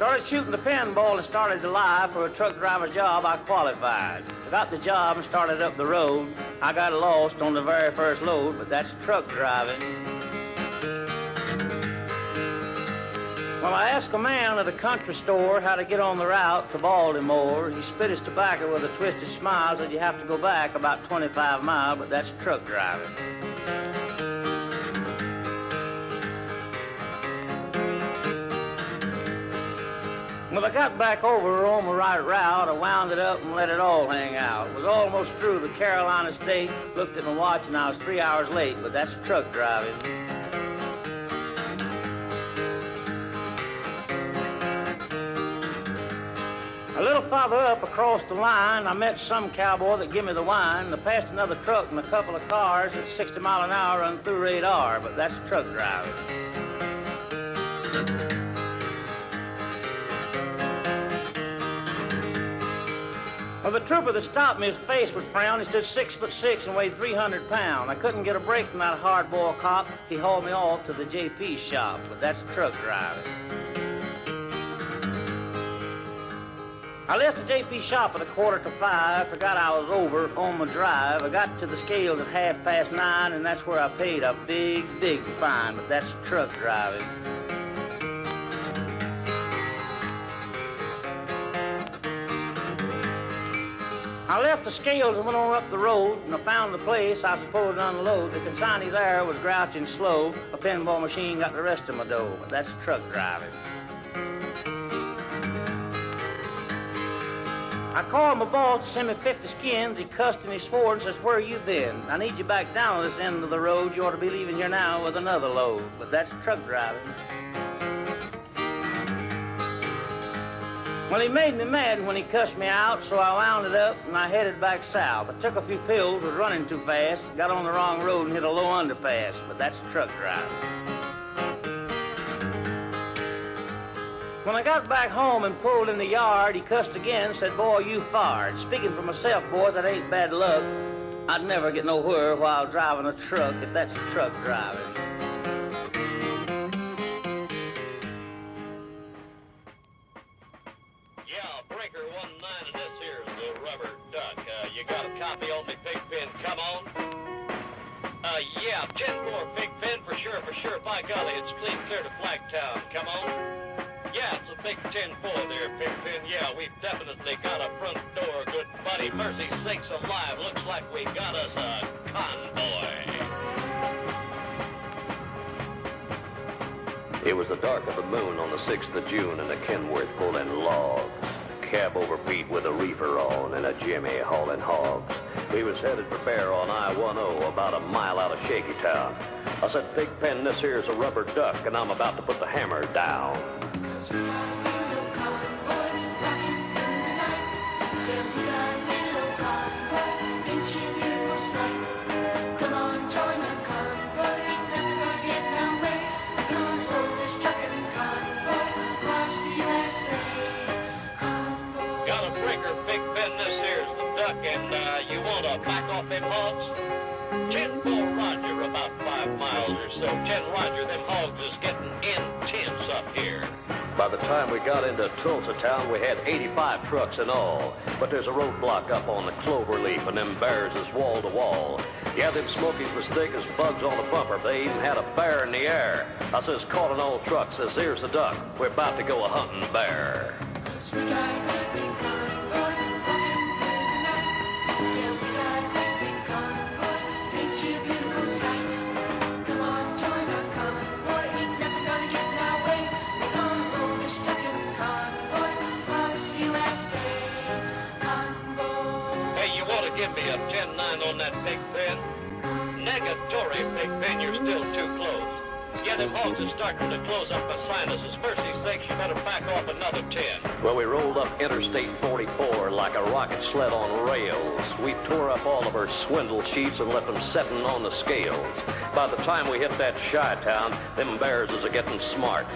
Started shooting the pinball and started to lie. For a truck driver job, I qualified. I got the job and started up the road. I got lost on the very first load, but that's truck driving. Well, I asked a man at a country store how to get on the route to Baltimore. He spit his tobacco with a twisted smile, said you have to go back about 25 miles, but that's truck driving. When I got back over on the right route, I wound it up and let it all hang out. It was almost through the Carolina State. Looked at my watch and I was 3 hours late, but that's truck driving. A little farther up across the line, I met some cowboy that give me the wine. I passed another truck and a couple of cars at 60 miles an hour run through radar, but that's truck driving. Well, the trooper that stopped me, his face was frowned. He stood 6'6" and weighed 300 pounds. I couldn't get a break from that hard-boiled cop. He hauled me off to the JP shop, but that's truck driving. I left the JP shop at 4:45. Forgot I was over on my drive. I got to the scales at 9:30, and that's where I paid a big, big fine, but that's truck driving. I left the scales and went on up the road, and I found the place I supposed to unload. The consignee there was grouching slow. A pinball machine got the rest of my dough, but that's truck driving. I called my boss to send me 50 skins. He cussed and he swore and says, where you been? I need you back down on this end of the road. You ought to be leaving here now with another load, but that's truck driving. Well, he made me mad when he cussed me out, so I wound it up and I headed back south. I took a few pills, was running too fast, got on the wrong road and hit a low underpass, but that's truck driving. When I got back home and pulled in the yard, he cussed again and said, boy, you fired. Speaking for myself, boys, that ain't bad luck. I'd never get nowhere while driving a truck if that's truck driving. Yeah, breaker 19, and this here's the rubber duck. You got a copy on me, Pigpen? Come on. Yeah, 10-4 Pigpen for sure. By golly, it's clean clear to Flagtown. Come on. Yeah, it's a big 10-4 there, Pigpen. Yeah, we've definitely got a front door, good buddy. Mercy sakes alive, looks like we got us a convoy. It was the dark of the moon on the 6th of June and the Kenworth pulling logs. Cab overbeat with a reefer on and a Jimmy hauling hogs. We was headed for Bear on I-10 about a mile out of Shakytown. I said, Pigpen, this here's a rubber duck and I'm about to put the hammer down. And you want to back off them hogs? 10-4 Roger, about 5 miles or so. 10 Roger, them hogs is getting intense up here. By the time we got into Tulsa town, we had 85 trucks in all. But there's a roadblock up on the Cloverleaf, and them bears is wall to wall. Yeah, them smokies was thick as bugs on a bumper. They even had a bear in the air. I says, call an old truck, says, here's the duck. We're about to go a-hunting bear. Give me a 10-9 on that Pigpen. Negatory, Pigpen, you're still too close. Yeah, them hogs are starting to close up my sinuses. Mercy's sakes, you better back off another 10. Well, we rolled up Interstate 44 like a rocket sled on rails. We tore up all of our swindle sheets and left them setting on the scales. By the time we hit that Chi-town, them bears is a getting smart.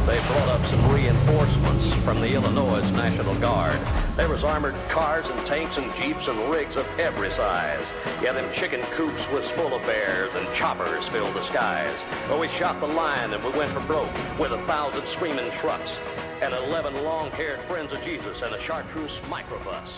They brought up some reinforcements from the Illinois National Guard. There was armored cars and tanks and jeeps and rigs of every size. Yeah, them chicken coops was full of bears and choppers filled the skies. Well, we shot the line and we went for broke with 1,000 screaming trucks and 11 long-haired friends of Jesus and a chartreuse microbus.